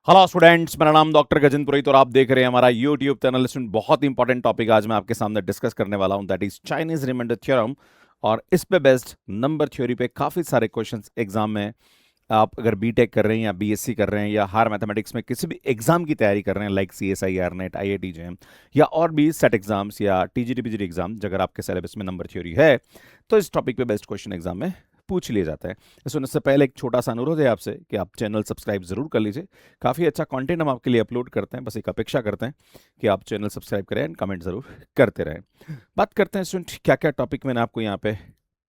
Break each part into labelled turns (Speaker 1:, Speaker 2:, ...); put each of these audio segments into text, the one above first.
Speaker 1: Hello students, मेरा नाम doctor Gajendra पुरोहित और आप देख रहे हैं हमारा यूट्यूब चैनल। स्टूडेंट, बहुत इंपॉर्टेंट टॉपिक आज मैं आपके सामने डिस्कस करने वाला हूं, that is Chinese remainder theorem. और इस पे बेस्ड नंबर थ्योरी पे काफी सारे क्वेश्चंस एग्जाम में, आप अगर बीटेक कर रहे हैं या बीएससी कर रहे हैं या हायर मैथमेटिक्स में किसी भी एग्जाम की तैयारी कर रहे हैं, like CSIR net, IIT JM या और भी सेट एग्जाम्स या टीजीटी पीजीटी एग्जाम, अगर आपके सिलेबस में नंबर थ्योरी है तो इस टॉपिक पे बेस्ड क्वेश्चन एग्जाम में पूछ लिए जाते हैं। इससे पहले एक छोटा सा अनुरोध है आपसे कि आप चैनल सब्सक्राइब जरूर कर लीजिए। काफ़ी अच्छा कंटेंट हम आपके लिए अपलोड करते हैं, बस एक अपेक्षा करते हैं कि आप चैनल सब्सक्राइब करें एंड कमेंट जरूर करते रहें। बात करते हैं स्टूडेंट, क्या क्या टॉपिक मैंने आपको यहाँ पे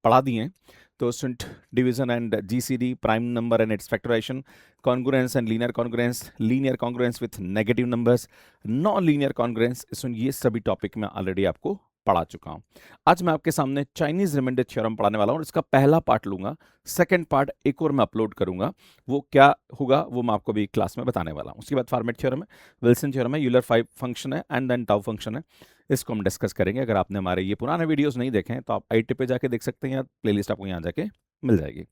Speaker 1: पढ़ा दिए हैं। तो student, division and GCD, prime number and its factorization, congruence and linear congruence with negative numbers, non linear congruence, ये सभी टॉपिक मैं ऑलरेडी आपको पढ़ा चुका हूं। आज मैं आपके सामने चाइनीज रिमाइंडर थ्योरम पढ़ाने वाला हूं और इसका पहला पार्ट लूंगा। सेकंड पार्ट एक और मैं अपलोड करूंगा, वो क्या होगा वो मैं आपको भी क्लास में बताने वाला हूं। उसके बाद फॉर्मेट थ्योरम है, विल्सन थ्योरम है, यूलर 5 फंक्शन है एंड देन टाउ फंक्शन है। इसको हम डिस्कस करेंगे। अगर आपने हमारे ये पुराने वीडियोस नहीं देखे हैं तो आप आईटी पे जाके देख सकते हैं या प्लेलिस्ट आपको यहाँ जाके मिल जाएगी।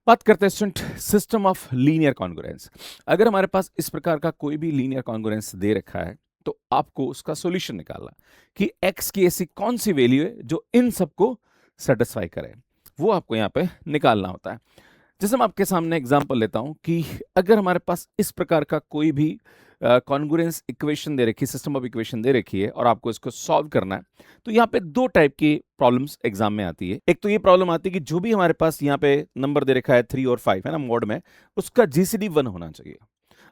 Speaker 1: बात करते हैं student, system of linear congruence. अगर हमारे पास इस प्रकार का कोई भी लीनियर कॉन्ग्रुएंस दे रखा है तो आपको उसका सॉल्यूशन निकालना कि x की ऐसी कौन सी वैल्यू है जो इन सबको सेटिस्फाई करे, वो आपको यहाँ पे निकालना होता है। जैसे मैं आपके सामने एग्जांपल लेता हूं कि अगर हमारे पास इस प्रकार का कोई भी कॉन्ग्रुएंस इक्वेशन दे रखी है, सिस्टम ऑफ इक्वेशन दे रखी है और आपको इसको सॉल्व करना है, तो यहाँ पे दो टाइप की प्रॉब्लम्स एग्जाम में आती है। एक तो ये प्रॉब्लम आती है कि जो भी हमारे पास यहाँ पे नंबर दे रखा है 3 और 5 है ना मोड में, उसका जीसीडी 1 होना चाहिए।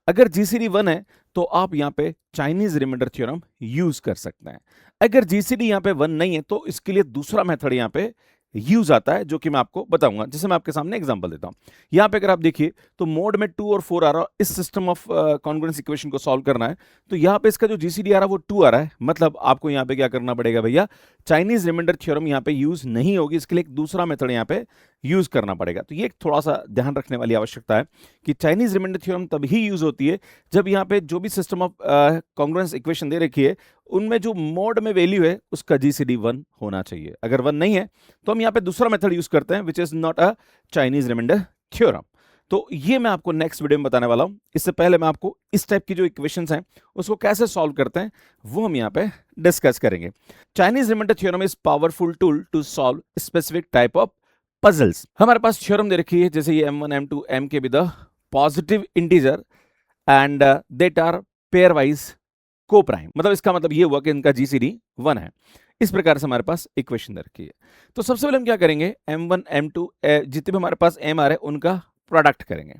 Speaker 1: अगर जीसीडी 1 है तो आप यहाँ पे चाइनीज रिमाइंडर थ्योरम यूज कर सकते हैं। अगर जीसीडी यहाँ पे 1 नहीं है तो इसके लिए दूसरा मेथड यहाँ पे यूज आता है, जो कि मैं आपको बताऊंगा। जैसे मैं आपके सामने एग्जांपल देता हूं, यहां पे अगर आप देखिए तो मोड में 2 और 4 आ रहा है, इस सिस्टम ऑफ कॉन्ग्रुएंस इक्वेशन को सॉल्व करना है, तो यहां पे इसका जो जीसीडी आ रहा है वो 2 आ रहा है। मतलब आपको यहां पे क्या करना पड़ेगा भैया, चाइनीज रिमाइंडर थ्योरम यहां पे यूज नहीं होगी, इसके लिए एक दूसरा मेथड यहां पे यूज करना पड़ेगा। तो ये एक थोड़ा सा ध्यान रखने वाली आवश्यकता है कि चाइनीज रिमाइंडर थ्योरम तभी यूज होती है जब यहाँ पे जो भी सिस्टम ऑफ कॉन्ग्रुएंस इक्वेशन दे रखी है उनमें जो मोड में वैल्यू है उसका जीसीडी 1 होना चाहिए। अगर 1 नहीं है तो हम यहाँ पे दूसरा मेथड यूज करते हैं, which is not a Chinese remainder theorem. तो ये मैं आपको नेक्स्ट वीडियो में बताने वाला हूं। इससे पहले मैं आपको इस टाइप की जो इक्वेशंस हैं उसको कैसे सॉल्व करते हैं वो हम यहाँ पे डिस्कस करेंगे। Chinese remainder theorem is powerful tool to solve specific type of puzzles. हमारे पास थ्योरम दे रखी है, जैसे ये m1 m2 m के with the positive integer and that are pairwise coprime. मतलब इसका मतलब ये हुआ कि इनका जीसीडी 1 है। इस प्रकार से हमारे पास इक्वेशन दे रखी है। तो सबसे पहले हम क्या करेंगे, m1 m2 जितने भी हमारे पास m आ रहे हैं उनका प्रोडक्ट करेंगे।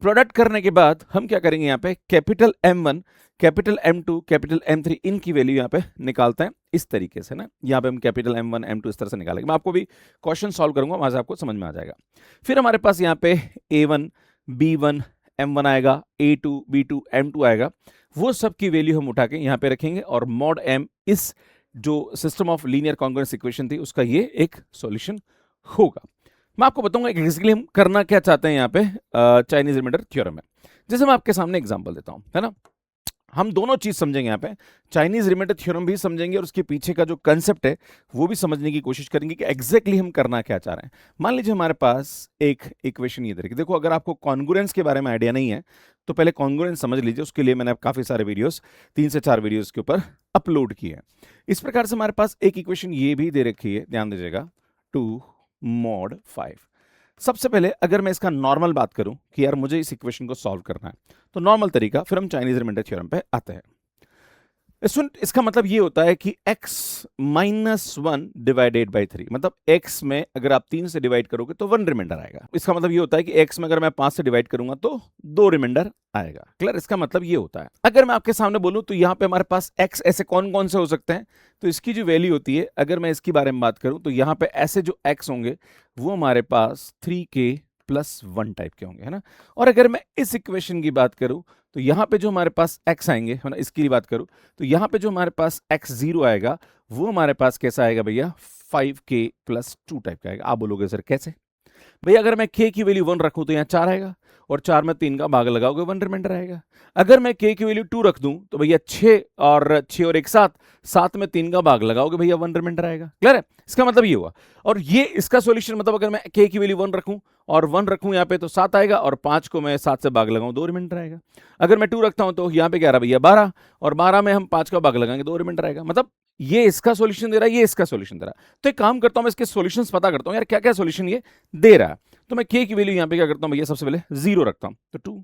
Speaker 1: प्रोडक्ट करने के बाद हम क्या करेंगे, यहाँ पे capital M1 capital M2 capital M3 इनकी वैल्यू यहाँ पे निकालते हैं इस तरीके से ना। यहाँ पे हम कैपिटल M1 M2 इस तरह से निकालेंगे। मैं आपको भी क्वेश्चन सॉल्व करूंगा, वहां से आपको समझ में आ जाएगा। फिर हमारे पास यहाँ पे A1 B1 M1 आएगा, A2 B2 M2 आएगा। वो सब की वैल्यू हम उठा के यहाँ पे रखेंगे और मॉड M इस जो system of linear congruence equation थी उसका ये एक सॉल्यूशन होगा। मैं आपको बताऊंगा एग्जैक्टली हम करना क्या चाहते हैं यहाँ पे चाइनीज रिमाइंडर थ्योरम में। जैसे मैं आपके सामने एग्जांपल देता हूं, है ना। हम दोनों चीज समझेंगे यहाँ पे, चाइनीज रिमाइंडर थ्योरम भी समझेंगे और उसके पीछे का जो कंसेप्ट है वो भी समझने की कोशिश करेंगे कि एग्जैक्टली हम करना क्या चाह रहे हैं। मान लीजिए हमारे पास एक इक्वेशन ये देखिए, देखो अगर आपको कॉन्ग्रुएंस के बारे में आइडिया नहीं है तो पहले कॉन्ग्रुएंस समझ लीजिए। उसके लिए मैंने काफी सारे वीडियोस 3 से 4 वीडियोस के ऊपर अपलोड किए हैं। इस प्रकार से हमारे पास एक इक्वेशन ये भी दे रखी है, ध्यान दीजिएगा, 2 mod 5। सबसे पहले अगर मैं इसका नॉर्मल बात करूं कि यार मुझे इस इक्वेशन को सॉल्व करना है, तो नॉर्मल तरीका, फिर हम चाइनीज रिमाइंडर थ्योरम पे आते हैं। इसका मतलब ये होता है कि x माइनस 1 डिवाइडेड बाई 3, मतलब x में अगर आप 3 से डिवाइड करोगे तो 1 रिमाइंडर आएगा। इसका मतलब ये होता है कि x में अगर मैं 5 से डिवाइड करूंगा तो 2 रिमाइंडर आएगा। क्लियर, इसका मतलब ये होता है। अगर मैं आपके सामने बोलूं तो यहाँ पे हमारे पास x ऐसे कौन कौन से हो सकते हैं, तो इसकी जो वैल्यू होती है, अगर मैं इसके बारे में बात करूं तो यहाँ पे ऐसे जो x होंगे वो हमारे पास 3k प्लस 1 टाइप के होंगे, है ना। और अगर मैं इस इक्वेशन की बात करूं तो यहाँ पे जो हमारे पास x आएंगे, है ना, इसकी बात करूं तो यहाँ पे जो हमारे पास x0 आएगा वो हमारे पास कैसा आएगा भैया, 5k प्लस 2 टाइप का आएगा। आप बोलोगे सर कैसे, भैया अगर मैं k की वैल्यू 1 रखूं तो यहाँ 4 आएगा, और 4 में 3 का भाग लगाओगे 1 रिमाइंडर आएगा। अगर मैं k की वैल्यू 2 रख दूं तो भैया 6 और 1 7, 7 में 3 का भाग लगाओगे भैया 1 रिमाइंडर आएगा। क्लियर है? इसका मतलब ये हुआ। और ये इसका सॉल्यूशन मतलब अगर मैं k की वैल्यू 1 रखूं और 1 रखूं यहाँ पे तो 7 आएगा, और 5 को मैं 7 से भाग लगाऊं 2 रिमाइंडर आएगा। अगर मैं 2 रखता हूं तो यहाँ पे क्या रहा भैया 12, और 12 में हम 5 का भाग लगाएंगे 2 रिमाइंडर आएगा। मतलब ये इसका सॉल्यूशन दे रहा है, ये इसका सॉल्यूशन दे रहा है। तो एक काम करता हूं, मैं इसके सॉल्यूशंस पता करता हूं यार क्या क्या सॉल्यूशन ये दे रहा है। तो मैं k की वैल्यू यहाँ पे क्या करता हूं भैया, सबसे पहले 0 रखता हूं तो 2।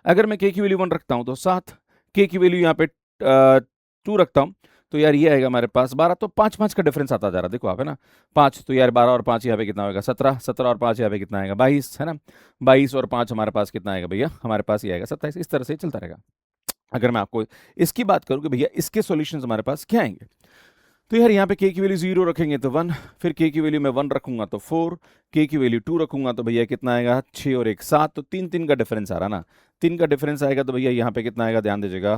Speaker 1: अगर मैं k की वैल्यू 1 रखता हूं तो 7, k की वैल्यू यहाँ पे 2 रखता हूं तो यार ये आएगा हमारे पास 12। तो 5 5 का डिफरेंस आता जा रहा है, देखो आप है ना, 5 तो यार 12 और 5 यहाँ पे कितना होगा 17, 17 और 5 यहाँ पे कितना आएगा 22, है ना, 22 और 5 हमारे पास कितना आएगा भैया, हमारे पास ये आएगा 27। इस तरह से चलता रहेगा। अगर मैं आपको इसकी बात करूं कि भैया इसके सॉल्यूशंस हमारे पास क्या आएंगे, तो यार यहाँ पे k की वैल्यू 0 रखेंगे तो 1, फिर k की वैल्यू में 1 रखूंगा तो 4, k की वैल्यू 2 रखूंगा तो भैया कितना आएगा 6 और 1 7, तो 3 3 का डिफरेंस आ रहा ना, 3 का डिफरेंस आएगा तो भैया यहाँ पे कितना आएगा, ध्यान दीजिएगा,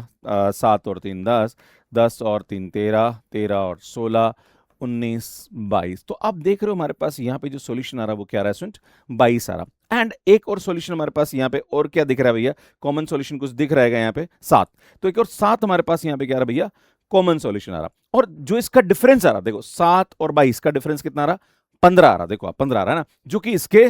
Speaker 1: 7 और 3 10, 10 और 3 13, 13 और 16 19 22। तो आप देख रहे हो हमारे पास यहाँ पे जो सॉल्यूशन आ रहा है वो क्या आ रहा है स्टूडेंट, 22 आ रहा। एंड एक और सॉल्यूशन हमारे पास यहाँ पे और क्या दिख रहा है भैया, कॉमन सॉल्यूशन कुछ दिख रहेगा यहाँ पे 7, तो एक और 7 हमारे पास यहाँ पे क्या आ रहा है भैया, कॉमन सॉल्यूशन आ रहा। और जो इसका डिफरेंस आ रहा, देखो 7 और 22 का डिफरेंस कितना आ रहा, 15 आ रहा, देखो आप 15 आ रहा है ना, जो कि इसके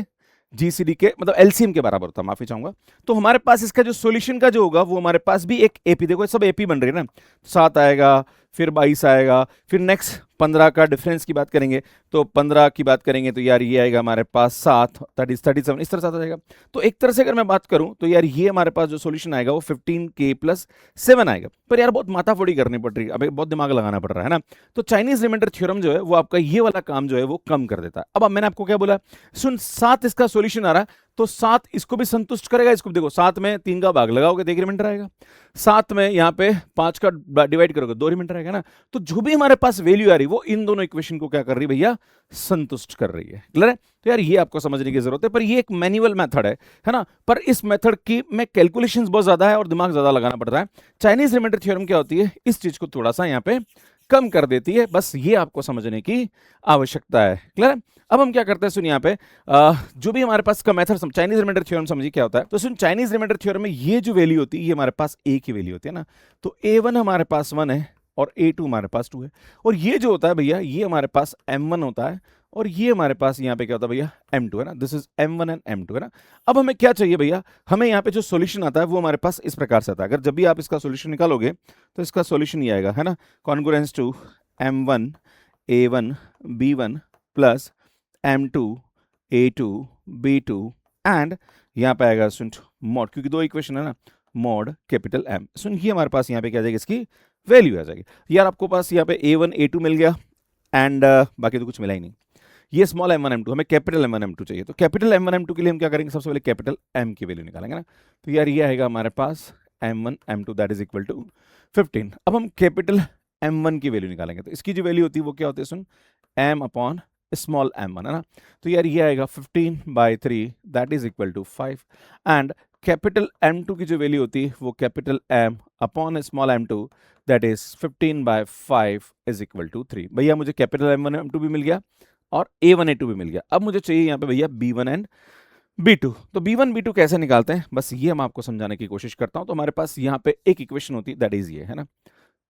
Speaker 1: जीसीडी के मतलब एलसीएम के बराबर था, माफी चाहूंगा। तो हमारे पास इसका जो सॉल्यूशन का जो होगा वो हमारे पास भी एक एपी, देखो सब एपी बन रही है ना, 7 आएगा, फिर 22 आएगा, फिर नेक्स्ट 15 का डिफरेंस की बात करेंगे तो 15 की बात करेंगे तो यार ये आएगा हमारे पास 7, 37, इस तरह से आ जाएगा। तो एक तरह से अगर मैं बात करूं तो यार ये हमारे पास जो सॉल्यूशन आएगा वो 15k + 7 आएगा। पर यार बहुत माथाफोड़ी करनी पड़ रही है, अबे बहुत दिमाग लगाना पड़ रहा है ना। तो चाइनीज रिमाइंडर थ्योरम जो है वो आपका ये वाला काम जो है वो कम कर देता है। अब मैंने आपको क्या बोला, सुन 7 इसका सॉल्यूशन आ रहा है तो 7 इसको भी संतुष्ट करेगा, इसको भी देखो 7 में 3 का भाग लगाओगे तो 1 रिमाइंडर आएगा, 7 में यहाँ पे 5 का डिवाइड करोगे 2 रिमाइंडर आएगा ना। तो जो भी हमारे पास वैल्यू आ रही वो इन दोनों इक्वेशन को क्या कर रही है भैया, संतुष्ट कर रही है। क्लियर है? तो यार ये आपको समझने की जरूरत है, पर ये एक मैनुअल मेथड है ना, पर इस मेथड की में कैलकुलेशंस बहुत ज्यादा है और दिमाग ज्यादा लगाना पड़ता है। चाइनीज रिमाइंडर थ्योरम क्या होती है, इस चीज को थोड़ा सा यहाँ पे कम कर देती है, बस ये आपको समझने की आवश्यकता है। क्लियर है? अब हम क्या करते हैं, सुन यहाँ पे जो भी हमारे पास का मेथड चाइनीज रिमाइंडर थ्योरम समझिए क्या होता है। तो सुन चाइनीज रिमाइंडर थ्योरम में ये जो वैल्यू होती है ये हमारे पास a की वैल्यू होती है ना, तो a1 हमारे पास 1 है और a2 हमारे पास 2 है, और ये जो होता है भैया ये हमारे पास m1 होता है, और ये हमारे पास यहाँ पे क्या होता है भैया m2 है ना, this is m1 and m2 है ना। अब हमें क्या चाहिए भैया, हमें यहाँ पे जो सॉल्यूशन आता है वो हमारे पास इस प्रकार से आता है। अगर जब भी आप इसका सॉल्यूशन निकालोगे तो इसका सॉल्यूशन ये आएगा, है ना, congruence to m1 a1 b1 plus m2 a2 b2 and यहाँ पे आएगा सुन मॉड, क्योंकि दो इक्वेशन है ना, मॉड कैपिटल M। सुन ये हमारे पास यहाँ पे क्या आ जाएगी, इसकी वैल्यू आ जाएगी। यार आपको पास यहाँ पे a1 a2 मिल गया एंड बाकी तो कुछ मिला ही नहीं। ये स्मॉल m1 m2, हमें कैपिटल m1 m2 चाहिए, तो कैपिटल m1 m2 के लिए हम क्या करेंगे, सबसे पहले कैपिटल M की वैल्यू निकालेंगे ना। तो यार ये आएगा हमारे पास m1 m2 that is equal to 15। अब हम कैपिटल m1 की वैल्यू निकालेंगे, तो इसकी जो वैल्यू होती है वो क्या होती है सुन, m अपॉन स्मॉल m1 है ना। तो यार ये आएगा 15/3 that is equal to 5 and capital M2 की जो वैल्यू होती है वो capital M upon small m2 that is 15/5 is equal to 3। भैया मुझे कैपिटल M1 M2 भी मिल गया और A1 A2 भी मिल गया। अब मुझे चाहिए यहाँ पे भैया B1 एंड B2। तो B1 B2 कैसे निकालते हैं, बस ये हम आपको समझाने की कोशिश करता हूँ। तो हमारे पास यहाँ पे एक इक्वेशन होती है दैट इज ये, है ना,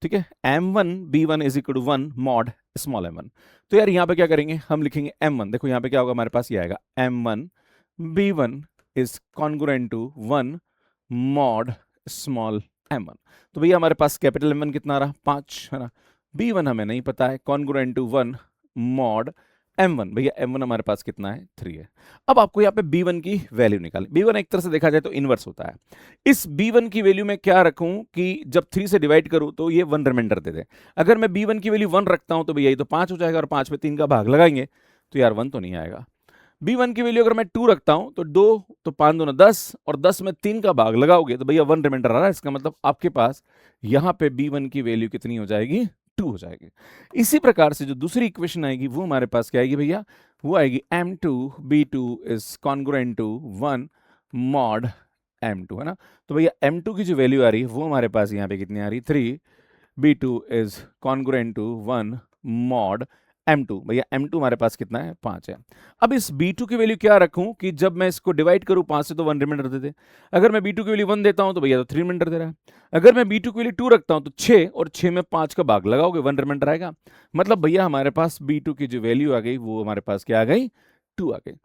Speaker 1: ठीक है, m1 b1 is equal to 1 mod small m1। तो यार यहाँ पे क्या करेंगे, हम लिखेंगे m1, देखो यहाँ पे क्या होगा हमारे पास, ये आएगा m1 b1 is congruent to 1 mod small m1। तो भैया हमारे पास कैपिटल M1 कितना आ रहा, 5 है ना, b1 हमें नहीं पता है, कॉन्ग्रुएंट टू 1 मॉड m1, भैया m1 हमारे पास कितना है 3 है। अब आपको यहाँ पे b1 की वैल्यू निकालें। b1 एक तरह से देखा जाए तो इनवर्स होता है। इस b1 की वैल्यू में क्या रखूं कि जब 3 से डिवाइड करूं तो ये 1 रिमाइंडर दे दे। अगर मैं b1 की वैल्यू 1 रखता हूं तो भैया ये तो 5 हो जाएगा, और 5 में 3 का भाग लगाएंगे तो यार 1 तो नहीं आएगा। b1 की वैल्यू अगर मैं 2 रखता हूं तो 2 तो 5 दूना 10, और 10 में 3 का भाग लगाओगे तो भैया 1 रिमाइंडर आ रहा है। इसका मतलब आपके पास यहाँ पे b1 की वैल्यू कितनी हो जाएगी, 2 हो जाएगी। इसी प्रकार से जो दूसरी इक्वेशन आएगी वो हमारे पास क्या आएगी भैया, वो आएगी m2 b2 is congruent to 1 mod m2, है ना। तो भैया m2 की जो वैल्यू आ रही है वो हमारे पास यहाँ पे कितनी आ रही है, 3, b2 is congruent to 1 mod m2, भैया m2 हमारे पास कितना है 5 है। अब इस b2 की वैल्यू क्या रखूं कि जब मैं इसको डिवाइड करूं 5 से तो 1 रिमाइंडर दे दे। अगर मैं b2 की वैल्यू 1 देता हूं तो भैया तो 3 रिमाइंडर दे रहा है। अगर मैं b2 की वैल्यू 2 रखता हूं तो 6 और 6 में 5 का भाग लगाओगे 1 रिमाइंडर आएगा। मतलब भैया हमारे पास b2 की जो वैल्यू आ गई वो हमारे पास क्या आ गई 2 आ गई।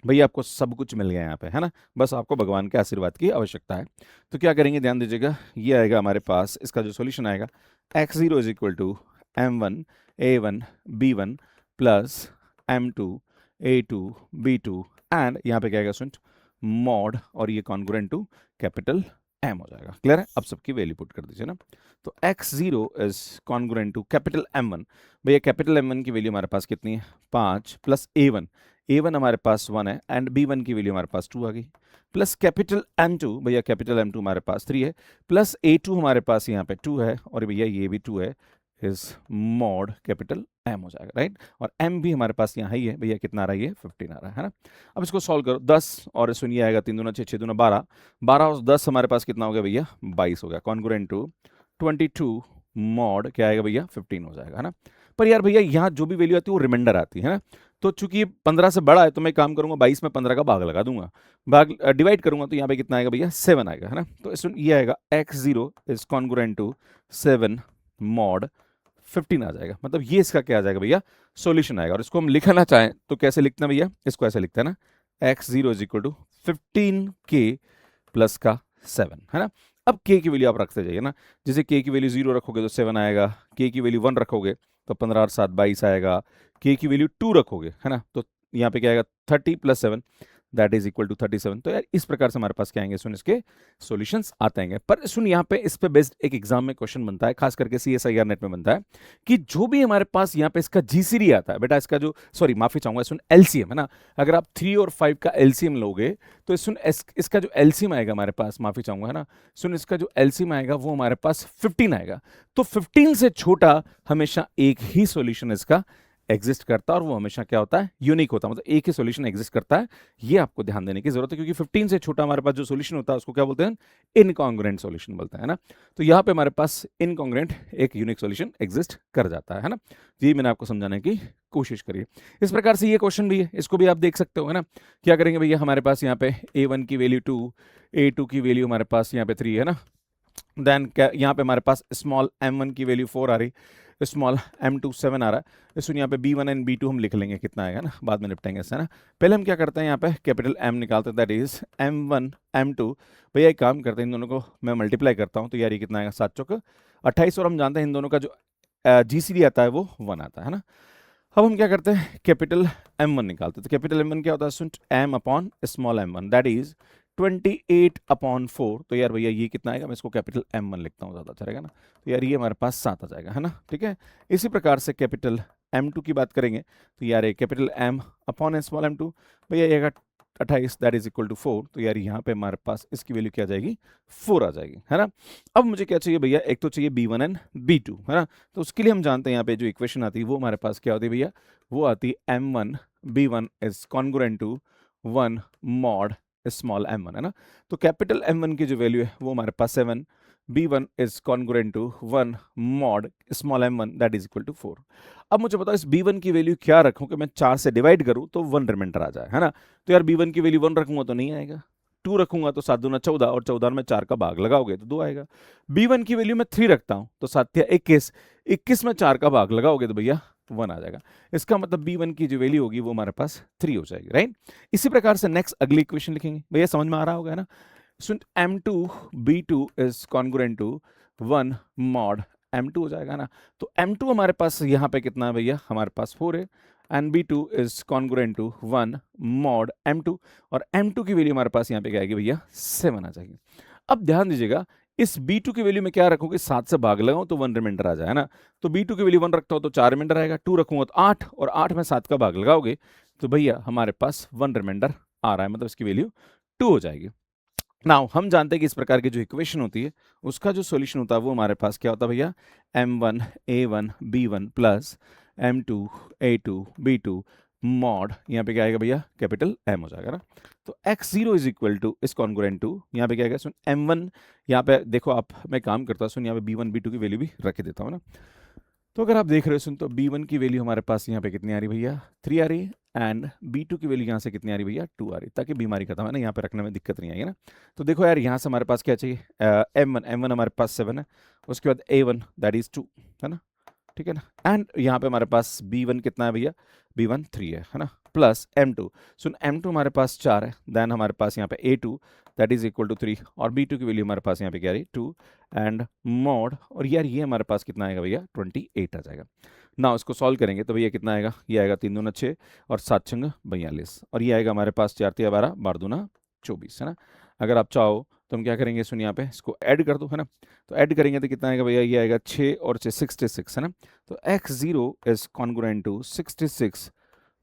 Speaker 1: भैया आपको सब कुछ मिल गया यहाँ पे, है ना, बस आपको भगवान के आशीर्वाद की आवश्यकता है। तो क्या करेंगे ध्यान दीजिएगा, ये आएगा हमारे पास, इसका जो सॉल्यूशन आएगा x0 is equal to m1 a1 b1 plus m2 a2 b2 and यहाँ पे क्या आएगा सुन मॉड, और ये कॉन्ग्रुएंट टू कैपिटल m हो जाएगा। क्लियर है? अब सबकी वैल्यू पुट कर दीजिए ना। तो x0 is congruent to capital M1। भैया कैपिटल M1 की वैल्यू हमारे पास कितनी है 5 प्लस a1 हमारे पास 1 है एंड b1 की वैल्यू हमारे पास 2 आ गई, प्लस कैपिटल M2, भैया कैपिटल M2 हमारे पास 3 है, प्लस a2 हमारे पास यहाँ पे 2 है और भैया ये भी 2 है, इज मॉड कैपिटल M हो जाएगा, राइट। और M भी हमारे पास यहाँ ही है, भैया कितना आ रहा है ये 15 आ रहा है ना। अब इसको सॉल्व करो, 10 और सुनिए आएगा 3 दूना 6 6 दूना 12, 12 और 10 हमारे पास कितना हो गया भैया 22 हो गया, कॉन्ग्रुएंट टू 22 मॉड क्या आएगा भैया 15 हो जाएगा, है ना। पर यार भैया यहाँ जो भी वैल्यू आती है वो रिमाइंडर आती है ना, तो चूंकि ये 15 से बड़ा है तो मैं काम करूंगा 22 में 15 का भाग लगा दूंगा, भाग डिवाइड करूंगा तो यहाँ पे कितना आएगा भैया 7 आएगा, है ना। तो इसमें ये आएगा x0 is congruent to 7 mod 15 आ जाएगा। मतलब ये इसका क्या आ जाएगा भैया सॉल्यूशन आएगा। और इसको हम लिखना चाहें तो कैसे लिखते हैं भैया, इसको ऐसे लिखते हैं ना, x0 is equal to 15k plus का 7, है ना। अब k की वैल्यू आप रखते जाइए ना, जैसे k की वैल्यू 0 रखोगे तो 7 आएगा, k की वैल्यू 1 रखोगे तो 15 और 7 22 आएगा, k की वैल्यू 2 रखोगे, है ना, तो यहाँ पे क्या आएगा 30 plus 7 that is equal to 37। तो यार इस प्रकार से हमारे पास क्या आएंगे सुन इसके सॉल्यूशंस आते हैं। पर सुन यहाँ पे इस पे बेस्ड एक एग्जाम में क्वेश्चन बनता है, खास करके CSIR नेट में बनता है, कि जो भी हमारे पास यहाँ पे इसका GCD आता है बेटा, इसका जो सॉरी माफी चाहूंगा सुन LCM, है ना, अगर आप 3 और 5 का LCM लोगे तो सुन इसका जो LCM आएगा हमारे पास, माफी चाहूंगा, है ना, सुन इसका जो LCM आएगा वो हमारे पास 15 आएगा। तो 15 से छोटा हमेशा एक ही सॉल्यूशन इसका एग्जिस्ट करता है और वो हमेशा क्या होता है यूनिक होता है, मतलब एक ही सॉल्यूशन एग्जिस्ट करता है। ये आपको ध्यान देने की जरूरत है, क्योंकि 15 से छोटा हमारे पास जो सॉल्यूशन होता है उसको क्या बोलते हैं इनकॉन्ग्रुएंट सॉल्यूशन बोलते हैं ना। तो यहाँ पे हमारे पास इनकॉन्ग्रुएंट एक यूनिक सॉल्यूशन एग्जिस्ट कर जाता है ना। ये मैंने आपको समझाने की कोशिश करी। इस प्रकार से ये क्वेश्चन भी है, इसको भी आप देख सकते हो, है ना। क्या करेंगे भैया, हमारे पास यहाँ पे a1 की वैल्यू 2, a2 की वैल्यू हमारे पास यहाँ पे 3 है ना, देन यहाँ पे हमारे पास स्मॉल m1 की वैल्यू 4 आ रही, स्मॉल m2 7 आ रहा है। इसमें यहाँ पे b1 एंड b2 हम लिख लेंगे कितना आएगा ना, बाद में निपटेंगे इससे ना। पहले हम क्या करते हैं यहाँ पे कैपिटल M निकालते हैं, दैट इज m1 m2। भैया एक काम करते हैं, इन दोनों को मैं मल्टीप्लाई करता हूँ तो यार ये कितना आएगा 7 चौक 28, और हम जानते हैं इन दोनों का जो GCD आता है वो 1 आता है ना। अब हम क्या करते हैं कैपिटल M1 निकालते हैं, तो कैपिटल M1 क्या होता है सुन m upon small m1 that is 28/4। तो यार भैया ये कितना आएगा, मैं इसको कैपिटल M1 लिखता हूँ, ज़्यादा अच्छा रहेगा ना। तो यार ये हमारे पास 7 आ जाएगा, है ना, ठीक है। इसी प्रकार से कैपिटल M2 की बात करेंगे तो यार capital M upon small m2, भैया ये 28 दैट इज इक्वल टू 4। तो यार यहाँ पे हमारे पास इसकी वैल्यू क्या आ जाएगी 4 आ जाएगी, है ना। अब मुझे क्या चाहिए भैया, एक तो चाहिए b1 एंड b2, है ना। तो उसके लिए हम जानते हैं यहाँ पे जो इक्वेशन आती है वो हमारे पास क्या होती है भैया, वो आती है m1 b1 is congruent to 1 mod small m1, है ना। तो कैपिटल M1 की जो वैल्यू है वो हमारे पास 7, b1 is congruent to 1 mod small m1 that is equal to 4। अब मुझे बताओ इस b1 की वैल्यू क्या रखूं कि मैं 4 से डिवाइड करूं तो 1 रिमाइंडर आ जाए, है ना। तो यार b1 की वैल्यू 1 रखूंगा तो नहीं आएगा, 2 रखूंगा तो 7 दूना 14 और 14 में 4 का भाग लगाओगे तो 2 आएगा। b1 की वैल्यू मैं 3 रखता हूं तो 7 या 21, 21 में 4 का भाग लगाओगे तो भैया 1 आ जाएगा। इसका मतलब b1 की जो वैल्यू होगी वो हमारे पास 3 हो जाएगी, राइट। इसी प्रकार से नेक्स्ट अगली इक्वेशन लिखेंगे, भैया समझ में आ रहा होगा, है ना। सुन m2 b2 is congruent to 1 mod m2 हो जाएगा ना। तो m2 हमारे पास यहाँ पे कितना है भैया, हमारे पास 4 है, and b2 is congruent to 1 mod m2, और m2 की वैल्यू हमारे पास यहाँ पे क्या आएगी भैया 7 आ जाएगी। अब ध्यान दीजिएगा इस b2 की वैल्यू में क्या रखूंगी, 7 से भाग लगाऊं तो 1 रिमाइंडर आ जाए, है ना। तो b2 की वैल्यू 1 रखता हूं तो 4 रिमाइंडर आएगा, 2 रखूंगा तो 8, और 8 में 7 का भाग लगाओगे तो भैया हमारे पास 1 रिमाइंडर आ रहा है, मतलब इसकी वैल्यू 2 हो जाएगी। नाउ हम जानते हैं कि इस प्रकार की जो इक्वेशन होती है उसका जो सॉल्यूशन होता है वो हमारे पास क्या होता है भैया, m1 a1 b1 plus m2 a2 b2 mod, यहाँ पे क्या आएगा भैया कैपिटल M हो जाएगा ना। तो x0 इज इक्वल टू इस कॉन्ग्रुएंट टू, यहाँ पे क्या आएगा सुन m1, यहाँ पे देखो आप, मैं काम करता हूँ सुन, यहाँ पे b1 b2 की वैल्यू भी रख देता हूँ ना। तो अगर आप देख रहे हो सुन, तो B1 की वैल्यू हमारे पास यहाँ पे कितनी आ रही भैया, 3 आ रही, एंड B2 की वैल्यू यहाँ से कितनी आ रही भैया, 2 आ रही, ताकि बीमारी खत्म है ना, यहाँ पे रखने में दिक्कत नहीं आएगी ना। तो देखो यार, यहाँ से हमारे पास क्या चाहिए, M1 हमारे पास 7 है, उसके बाद A1 दैट इज 2, है ना, ठीक है ना, एंड यहाँ पे हमारे पास B1 कितना है भैया, B1 3 है ना, प्लस M2, सुन M2 हमारे पास 4 है, देन हमारे पास यहाँ पे A2 that is equal to 3, और B2 की वैल्यू हमारे पास यहाँ पे क्या रही, 2, एंड मॉड, और यार ये हमारे पास कितना आएगा भैया, 28 आ जाएगा ना। इसको सॉल्व करेंगे तो भैया कितना आएगा, ये आएगा 3 दूना 6 और 7 छंग 42, और ये आएगा हमारे पास 4 तिया 12 12 दूना 24, है ना। अगर आप चाहो तो हम क्या करेंगे, सुन यहाँ पे इसको ऐड कर दो, है ना, तो ऐड करेंगे तो कितना आएगा भैया, ये आएगा 6 और 6 66, है ना। तो x0 is congruent to 66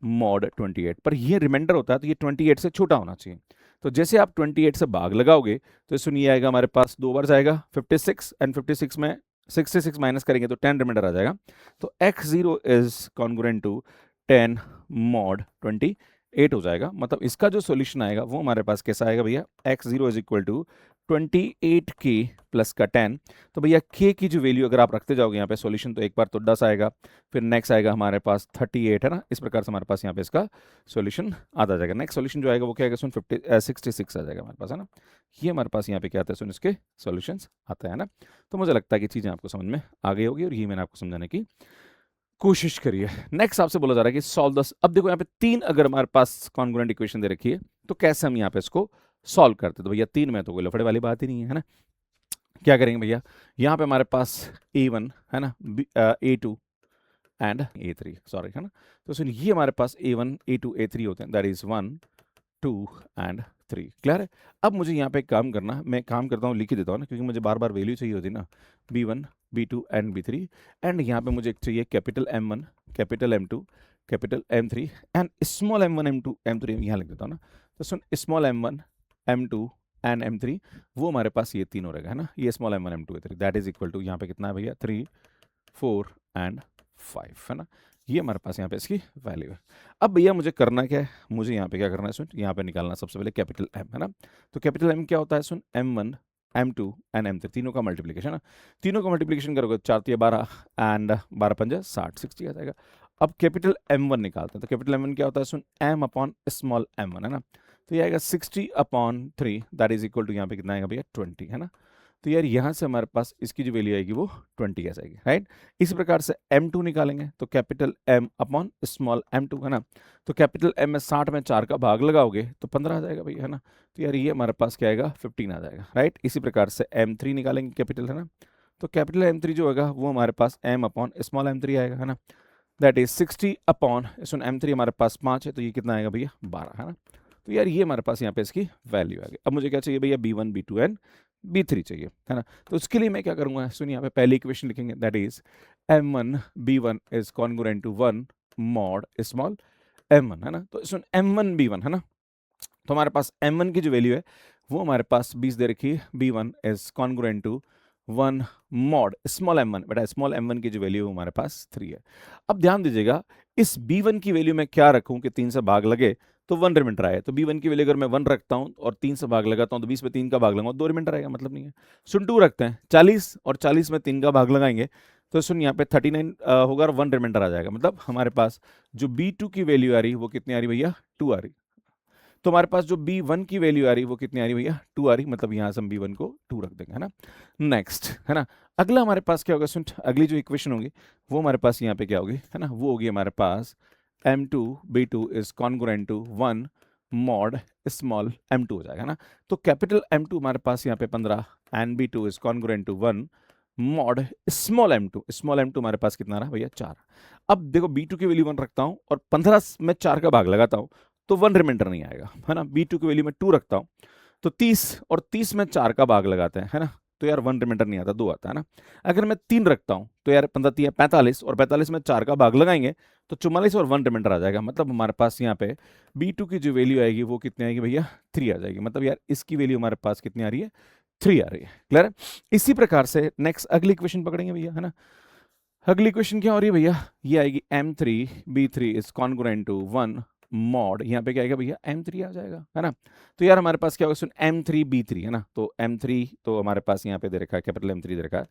Speaker 1: mod 28, पर ये रिमाइंडर होता है तो ये 28 से छोटा होना चाहिए। तो जैसे आप 28 से भाग लगाओगे तो सुनिए आएगा हमारे पास 2 बार जाएगा 56, एंड 56 में 66 माइनस करेंगे तो 10 रिमाइंडर आ जाएगा। तो x0 is congruent to 10 mod 28 हो जाएगा। मतलब इसका जो सॉल्यूशन आएगा वो हमारे पास कैसा आएगा भैया, x0 is equal to 28k plus का 10। तो भैया k की जो वैल्यू अगर आप रखते जाओगे यहाँ पे सॉल्यूशन, तो एक बार तो 10 आएगा, फिर नेक्स्ट आएगा हमारे पास 38, है ना। इस प्रकार से हमारे पास यहाँ पे इसका सॉल्यूशन आता जाएगा। नेक्स्ट सॉल्यूशन जो आएगा वो क्या आएगा, सुन 66 आ जाएगा हमारे पास, है ना। ये हमारे पास यहाँ पे क्या आता है, सुन इसके सॉल्यूशंस आता है ना। तो मुझे लगता है कि चीज़ें आपको समझ में आ गई होगी, और ये मैंने आपको समझाने की कोशिश करिए। नेक्स्ट आपसे बोला जा रहा है कि सॉल्व द, अब देखो यहाँ पे 3 अगर हमारे पास कॉन्ग्रुएंट इक्वेशन दे रखी है तो कैसे हम यहाँ पे इसको सॉल्व करते, तो भैया 3 में तो कोई लफड़े वाली बात ही नहीं है ना। क्या करेंगे भैया, यहाँ पे हमारे पास A1 है ना, A2 एंड A3, सॉरी, है ना। तो सुन ये हमारे पास A1 A2 A3 होते हैं, दैट इज 1 2 एंड 3, क्लियर है। अब मुझे यहाँ पे एक काम करना, मैं काम करता हूँ, लिख ही देता हूँ ना, क्योंकि मुझे बार बार वैल्यू चाहिए होती है ना, B1 B2 and B3, and यहाँ पे मुझे एक चाहिए capital M1 capital M2 capital M3 and small M1 M2 M3, यहाँ लिख देता हूँ ना। तो सुन small M1 M2 and M3 वो हमारे पास ये तीनों रहेगा, है ना। ये small M1 M2 M3 that is equal to यहाँ पे कितना है भैया, 3 4 एंड 5, है ना। ये हमारे पास यहाँ पे इसकी वैल्यू है। अब भैया मुझे करना क्या है, मुझे यहाँ पे क्या करना है, सुन यहाँ पे निकालना सबसे पहले कैपिटल M, है ना। तो कैपिटल M क्या होता है, सुन M1 M2 एंड M3 तीनों का मल्टीप्लिकेशन, है ना। तीनों का मल्टीप्लिकेशन करोगे 4 तिया 12 एंड 12 पंजा 60 60 आ जाएगा। अब कैपिटल M1 निकालते हैं, तो कैपिटल M1 क्या होता है, सुन M अपॉन स्मॉल M1, है ना। तो ये आएगा 60 upon 3 that is equal to यहाँ पे कितना आएगा भैया 20, है ना। तो यार यहाँ से हमारे पास इसकी जो वैल्यू आएगी वो 20 आ जाएगी, राइट। इसी प्रकार से M2 निकालेंगे तो capital M upon small M2, है ना। तो कैपिटल M में 60 में 4 का भाग लगाओगे तो 15 आ जाएगा भैया, है ना। तो यार ये हमारे पास क्या आएगा 15 आ जाएगा, राइट। इसी प्रकार से M3 निकालेंगे कैपिटल, है ना। तो कैपिटल M3 जो होगा वो हमारे पास M अपॉन स्मॉल M3 आएगा, है ना। That is 60 upon soon M3 हमारे पास 5 है, तो ये कितना आएगा भैया 12, है ना। तो यार ये हमारे पास यहाँ पे इसकी वैल्यू आ गई। अब मुझे क्या चाहिए भैया, B1 B2 एंड B3 चाहिए, है ना। तो उसके लिए मैं क्या करूँगा, सुनिए यहाँ पे पहली इक्वेशन लिखेंगे, that is M1 B1 is congruent to 1 mod small M1, है ना। तो सुन M1 B1, है ना। तो हमारे पास M1 की जो वैल्यू है वो हमारे पास 20 दे रखी है, B1 is congruent to 1 mod small M1, बेटा स्मॉल M1 की जो वैल्यू है हमारे पास 3 है। अब ध्यान दीजिएगा, इस B1 की वैल्यू में क्या रखूं कि 3 से भाग लगे तो 1 रिमाइंडर आए। तो B1 की वैल्यू अगर मैं 1 रखता हूं और 3 से भाग लगाता हूं तो 20 में 3 का भाग लगाऊंगा 2 रिमाइंडर आएगा, मतलब नहीं है। सुन 2 रखते हैं 40 और 40 में 3 का भाग लगाएंगे तो सुन यहाँ पे 39 होगा और 1 रिमाइंडर आ जाएगा। मतलब हमारे पास जो B2 की वैल्यू आ रही वो कितनी आ रही भैया, 2 आ रही। तो हमारे पास जो B1 की वैल्यू आ रही वो कितनी आ रही भैया, 2 आ रही। मतलब यहाँ से हम B1 को 2 रख देंगे, है ना। नेक्स्ट, है ना, अगला हमारे पास क्या होगा, सुन अगली जो इक्वेशन होगी वो हमारे पास यहाँ पे क्या होगी, है ना, वो होगी हमारे पास M2 B2 is congruent to 1 mod small M2 हो जाएगा ना। तो कैपिटल M2 हमारे पास यहाँ पे 15 and B2 is congruent to 1 mod small M2 हमारे पास कितना रहा भैया 4। अब देखो B2 की वैल्यू 1 रखता हूँ और 15 में 4 का भाग लगाता हूँ तो 1 रिमाइंडर नहीं आएगा, है ना। B2 की वैल्यू में 2 रखता हूँ तो 30 और 30 में 4 का भाग लगाते हैं, है ना। तो यार 1 रिमाइंडर नहीं आता, 2 आता है ना। अगर मैं 3 रखता हूँ तो यार 15 3 45 और 45 में 4 का भाग लगाएंगे तो 44 और 1 रिमाइंडर आ जाएगा। मतलब हमारे पास यहाँ पे B2 की जो वैल्यू आएगी वो कितनी आएगी भैया 3 आ जाएगी। मतलब यार इसकी वैल्यू हमारे पास कितनी आ रही है 3 आ रही है, क्लियर है। इसी प्रकार से नेक्स्ट अगली इक्वेशन पकड़ेंगे भैया, है ना। अगली इक्वेशन क्या हो रही है भैया, ये आएगी M3 B3 is congruent to 1 mod, यहाँ पे क्या आएगा भैया M3 आ जाएगा, है ना। तो यार हमारे पास क्या होगा, सुन M3 B3, है ना। तो M3 तो हमारे पास यहाँ पे दे रखा है कैपिटल M3 दे रखा है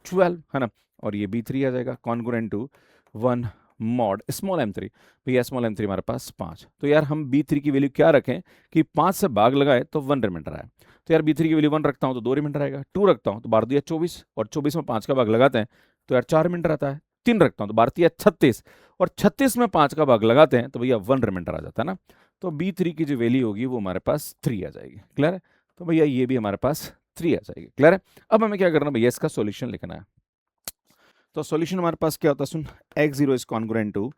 Speaker 1: 12 है ना, और ये B3 आ जाएगा congruent to 1 mod small m3। भैया स्मॉल m3 हमारे पास 5, तो यार हम B3 की वैल्यू क्या रखें कि 5 से भाग लगाए तो 1 रिमाइंडर आए। तो यार B3 की वैल्यू 1 रखता हूँ तो 2 रिमाइंडर आएगा, 2 रखता हूँ तो 12 दिया 24, और 24 में 5 का भाग लगाते हैं तो यार 4 रिमाइंडर आता है, 3 रखता हूँ तो 12 दिया 36, और 36 में 5 का भाग लगाते हैं तो भैया 1 रिमाइंडर आ जाता है ना। तो B3 की जो वैल्यू होगी वो हमारे पास 3 आ जाएगी। क्लियर है? तो भैया ये भी हमारे पास 3 आ जाएगी। क्लियर है? अब हमें क्या करना भैया, इसका सॉल्यूशन लिखना है। तो सॉल्यूशन हमारे पास क्या होता है, सुन, x0 is congruent to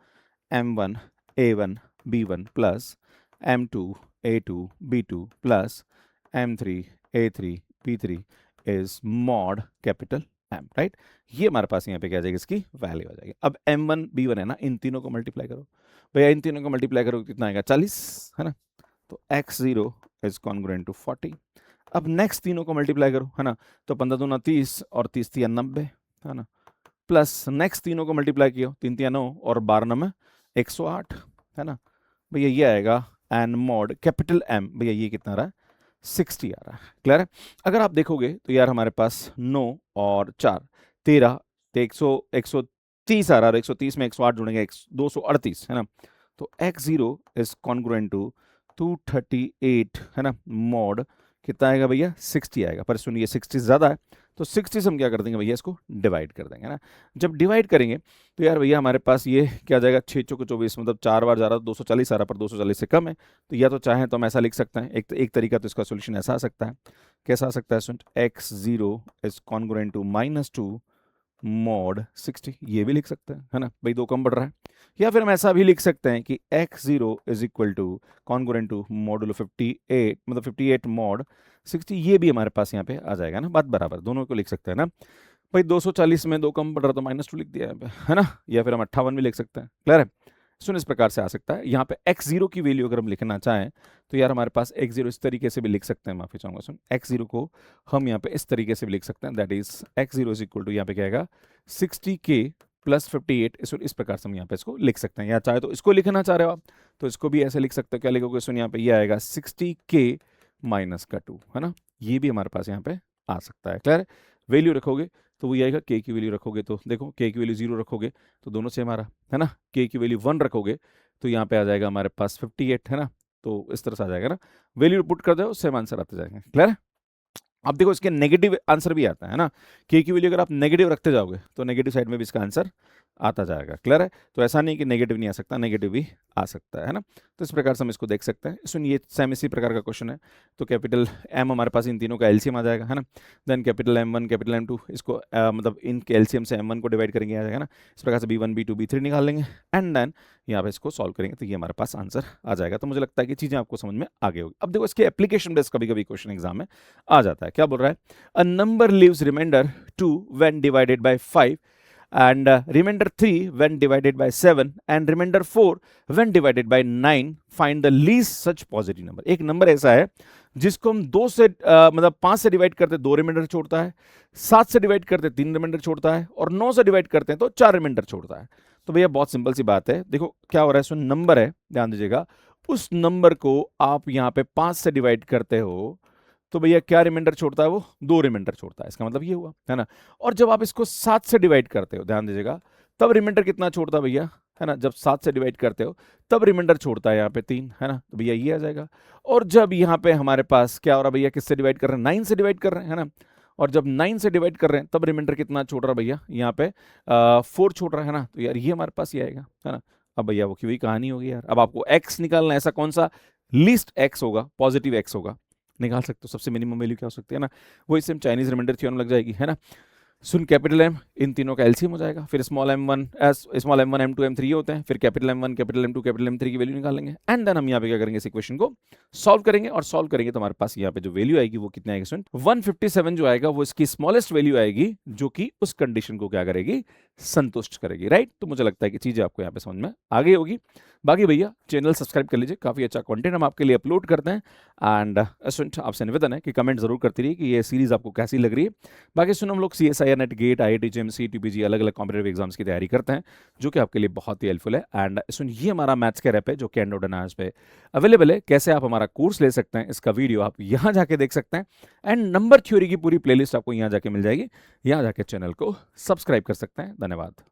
Speaker 1: m1 a1 b1 plus m2 a2 b2 plus m3 a3 b3 is mod capital M, right. ये हमारे पास यहाँ पे क्या आ जाएगी, इसकी वैल्यू आ जाएगी। अब m1 b1 है ना, इन तीनों को मल्टीप्लाई करो भैया, इन तीनों को मल्टीप्लाई करो कितना आएगा 40 है ना। तो x0 इज कॉन्ग्रुएंट टू 40। अब नेक्स्ट तीनों को मल्टीप्लाई करो है ना, तो 15 दूना 30 और 30 तिया 90 है ना, प्लस नेक्स्ट तीनों को मल्टीप्लाई किया 3 तिया 9 और 12 में 108 है ना। भैया ये आएगा एन मॉड कैपिटल M, भैया ये कितना आ रहा है 60 आ रहा है। क्लियर है? अगर आप देखोगे तो यार हमारे पास 9 और 4 13 तो 130 आ रहा है, और 130 में 108 जुड़ेंगे 238 है ना। तो x0 इज कॉन्ग्रुएंट टू 238 है ना, मॉड कितना आएगा भैया 60 आएगा। पर सुनिए 60 ज़्यादा है, तो 60 से हम क्या कर देंगे भैया, इसको डिवाइड कर देंगे ना। जब डिवाइड करेंगे तो यार भैया हमारे पास ये क्या जाएगा 6 चौके 24, मतलब 4 बार जा रहा है 240 आ रहा, पर 240 से कम है। तो या तो चाहें तो हम ऐसा लिख सकते हैं, एक तरीका तो इसका सोल्यूशन ऐसा आ सकता है। कैसा आ सकता है सुन, x0 is congruent to -2 mod 60, ये भी लिख सकते हैं है ना, भाई 2 कम बढ़ रहा है। या फिर हम ऐसा भी लिख सकते हैं कि x0 is equal to congruent to modulo 58, मतलब 58 मॉड 60, ये भी हमारे पास यहाँ पे आ जाएगा ना, बात बराबर, दोनों को लिख सकते हैं ना। भाई 240 में 2 कम बढ़ रहा तो -2 लिख दिया है ना, या फिर हम 58 भी लिख सकते हैं। क्लियर है? सुन, इस प्रकार से आ सकता है। यहाँ पे x0 की वैल्यू अगर हम लिखना चाहें तो यार हमारे पास x0 इस तरीके से भी लिख सकते हैं, माफी चाहूंगा, सुन, x0 को हम यहाँ पे इस तरीके से भी लिख सकते हैं, that is x0 is equal to यहाँ पे क्या आएगा 60k प्लस 58, इस प्रकार से हम यहाँ पे इसको लिख सकते हैं। या चाहे तो इसको लिखना चाह रहे हो आप तो इसको भी ऐसे लिख सकते हो। क्या लिखोगे सुन, यहाँ पे ये आएगा 60k माइनस का 2 है ना, ये भी हमारे पास यहाँ पे आ सकता है। क्लियर है? वैल्यू रखोगे तो वही आएगा, k की वैल्यू रखोगे तो देखो k की वैल्यू 0 रखोगे तो दोनों सेम आ रहा है ना, k की वैल्यू 1 रखोगे तो यहाँ पे आ जाएगा हमारे पास 58 है ना, तो इस तरह से आ जाएगा ना, वैल्यू पुट कर दो सेम आंसर आते जाएंगे। क्लियर है? अब देखो इसके नेगेटिव आंसर भी आता है ना, k की वैल्यू अगर आप नेगेटिव रखते जाओगे तो नेगेटिव साइड में भी इसका आंसर आता जाएगा। क्लियर है? तो ऐसा नहीं कि नेगेटिव नहीं आ सकता, नेगेटिव भी आ सकता है ना। तो इस प्रकार से हम इसको देख सकते हैं। सुन, ये सेम इसी प्रकार का क्वेश्चन है। तो कैपिटल M हमारे पास इन तीनों का एलसीएम आ जाएगा है ना, then capital M1 capital M2, इसको मतलब इन एलसीएम से M1 को डिवाइड करेंगे आ जाएगा ना। इस प्रकार से B1 B2 B3 निकाल लेंगे एंड देन यहाँ पे इसको सॉल्व करेंगे तो ये हमारे पास आंसर आ जाएगा। तो मुझे लगता है कि चीज़ें आपको समझ में आ गई होगी। अब देखो इसके एप्लीकेशन बेस्ड कभी कभी क्वेश्चन एग्जाम में आ जाता है। क्या बोल रहा है, a number leaves remainder 2 when divided by 5 and remainder 3 when divided by 7 and remainder 4 when divided by 9, find the least such positive number। एक नंबर ऐसा है जिसको हम 2 से मतलब 5 से डिवाइड करते हैं 2 रिमाइंडर छोड़ता है, 7 से डिवाइड करते हैं 3 रिमाइंडर छोड़ता है, और 9 से डिवाइड करते हैं तो 4 रिमाइंडर छोड़ता है। तो भैया बहुत सिंपल सी बात है, देखो क्या हो रहा है, सो नंबर है, ध्यान दीजिएगा, उस नंबर को आप यहाँ पे 5 से डिवाइड करते हो तो भैया क्या रिमाइंडर छोड़ता है, वो 2 रिमाइंडर छोड़ता है, इसका मतलब ये हुआ है ना। और जब आप इसको 7 से डिवाइड करते हो, ध्यान दीजिएगा, तब रिमाइंडर कितना छोड़ता है भैया, है ना, जब 7 से डिवाइड करते हो तब रिमाइंडर छोड़ता है यहाँ पे 3 है ना, तो भैया ये आ जाएगा। और जब यहाँ पे हमारे पास क्या हो रहा है भैया, किससे डिवाइड कर रहे हैं, 9 से डिवाइड कर रहे हैं है ना, और जब 9 से डिवाइड कर रहे हैं तब रिमाइंडर कितना छोड़ रहा है भैया, यहाँ पे 4 छोड़ रहा है ना, तो यार ये हमारे पास ये आएगा है ना। अब भैया वो की वही कहानी होगी यार, अब आपको x निकालना है, ऐसा कौन सा लीस्ट x होगा, पॉजिटिव x होगा, निकाल सकते हो। सबसे मिनिमम वैल्यू क्या हो सकती है ना, वही सेम चाइनीज रिमाइंडर थ्योरम लग जाएगी है ना। सुन, कैपिटल M इन तीनों का एलसीएम हो जाएगा, फिर स्मॉल m1 m2 m3 होते हैं, फिर capital M1 capital M2 capital M3 की वैल्यू निकाल लेंगे एंड देन हम यहाँ पे क्या करेंगे, इस इक्वेशन को सॉल्व करेंगे, और सॉल्व करेंगे तो हमारे पास यहाँ पे जो वैल्यू आएगी वो कितना आएगी, सुन 157 जो आएगा वो इसकी स्मॉलेस्ट वैल्यू आएगी जो कि उस कंडीशन को क्या करेगी, संतुष्ट करेगी। राइट? तो मुझे लगता है कि चीजें आपको यहाँ पे समझ में आ गई होगी। बाकी भैया चैनल सब्सक्राइब कर लीजिए, काफ़ी अच्छा कंटेंट हम आपके लिए अपलोड करते हैं। एंड स्टूडेंट आपसे निवेदन है कि कमेंट जरूर करती रहिए कि ये सीरीज आपको कैसी लग रही है। बाकी सुन हम लोग CSIR NET GATE IIT JEEMC TPG अलग अलग कॉम्पिटेटिव एग्जाम्स की तैयारी करते हैं, जो कि आपके लिए बहुत ही हेल्पफुल है। एंड सुन ये हमारा मैथ्स का रैप है जो कैंड ऑर्डिनार्स पे अवेलेबल है। कैसे आप हमारा कोर्स ले सकते हैं इसका वीडियो आप यहाँ जाके देख सकते हैं। एंड नंबर थ्योरी की पूरी प्लेलिस्ट आपको यहाँ जाके मिल जाएगी, यहाँ जाके चैनल को सब्सक्राइब कर सकते हैं। धन्यवाद।